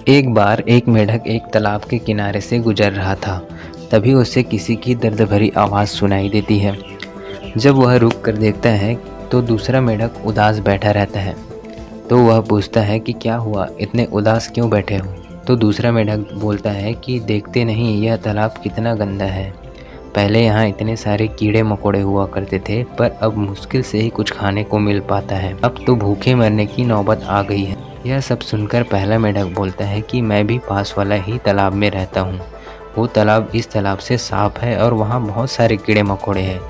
एक बार एक मेढक एक तालाब के किनारे से गुजर रहा था। तभी उसे किसी की दर्द भरी आवाज़ सुनाई देती है। जब वह रुक कर देखता है तो दूसरा मेढक उदास बैठा रहता है। तो वह पूछता है कि क्या हुआ, इतने उदास क्यों बैठे हो? तो दूसरा मेढक बोलता है कि देखते नहीं यह तालाब कितना गंदा है। पहले यहाँ इतने सारे कीड़े मकोड़े हुआ करते थे, पर अब मुश्किल से ही कुछ खाने को मिल पाता है। अब तो भूखे मरने की नौबत आ गई है। यह सब सुनकर पहला मेढक बोलता है कि मैं भी पास वाला ही तालाब में रहता हूँ। वो तालाब इस तालाब से साफ है और वहाँ बहुत सारे कीड़े मकोड़े हैं।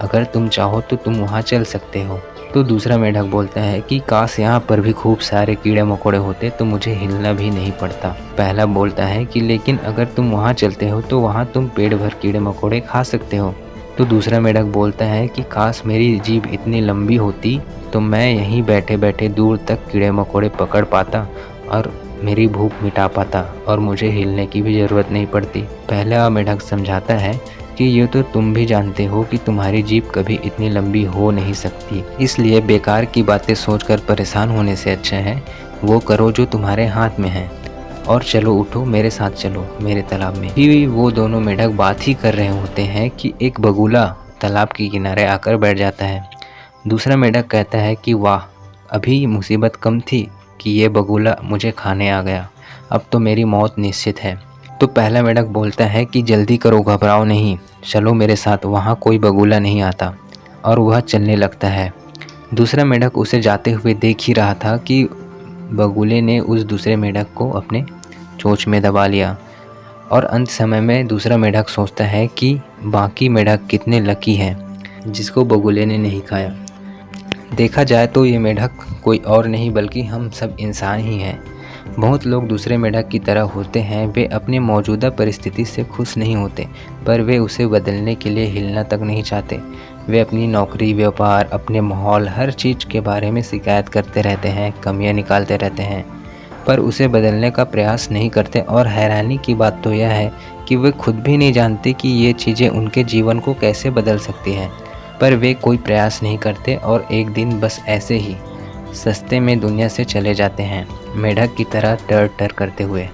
अगर तुम चाहो तो तुम वहाँ चल सकते हो। तो दूसरा मेढक बोलता है कि काश यहाँ पर भी खूब सारे कीड़े मकोड़े होते तो मुझे हिलना भी नहीं पड़ता। पहला बोलता है कि लेकिन अगर तुम वहाँ चलते हो तो वहाँ तुम पेट भर कीड़े मकोड़े खा सकते हो। तो दूसरा मेढक बोलता है कि काश मेरी जीभ इतनी लंबी होती तो मैं यहीं बैठे बैठे दूर तक कीड़े मकोड़े पकड़ पाता और मेरी भूख मिटा पाता और मुझे हिलने की भी ज़रूरत नहीं पड़ती। पहला मेढक समझाता है कि ये तो तुम भी जानते हो कि तुम्हारी जीभ कभी इतनी लंबी हो नहीं सकती, इसलिए बेकार की बातें सोचकर परेशान होने से अच्छा है वो करो जो तुम्हारे हाथ में है। और चलो उठो, मेरे साथ चलो मेरे तालाब में। ही वो दोनों मेढक बात ही कर रहे होते हैं कि एक बगुला तालाब के किनारे आकर बैठ जाता है। दूसरा मेढक कहता है कि वाह, अभी मुसीबत कम थी कि ये बगुला मुझे खाने आ गया, अब तो मेरी मौत निश्चित है। तो पहला मेढक बोलता है कि जल्दी करो, घबराओ नहीं, चलो मेरे साथ, वहाँ कोई बगुला नहीं आता। और वह चलने लगता है। दूसरा मेढक उसे जाते हुए देख ही रहा था कि बगुले ने उस दूसरे मेढक को अपने चोंच में दबा लिया। और अंत समय में दूसरा मेढक सोचता है कि बाकी मेढक कितने लकी हैं जिसको बगुले ने नहीं खाया। देखा जाए तो ये मेढक कोई और नहीं बल्कि हम सब इंसान ही हैं। बहुत लोग दूसरे मेढक की तरह होते हैं, वे अपनी मौजूदा परिस्थिति से खुश नहीं होते, पर वे उसे बदलने के लिए हिलना तक नहीं चाहते। वे अपनी नौकरी, व्यापार, अपने माहौल, हर चीज़ के बारे में शिकायत करते रहते हैं, कमियां निकालते रहते हैं, पर उसे बदलने का प्रयास नहीं करते। और हैरानी की बात तो यह है कि वे खुद भी नहीं जानते कि ये चीज़ें उनके जीवन को कैसे बदल सकती हैं, पर वे कोई प्रयास नहीं करते और एक दिन बस ऐसे ही सस्ते में दुनिया से चले जाते हैं, मेढक की तरह टर टर करते हुए।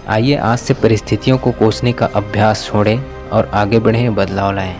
आइए आज से परिस्थितियों को कोसने का अभ्यास छोड़ें और आगे बढ़ें, बदलाव लाएं।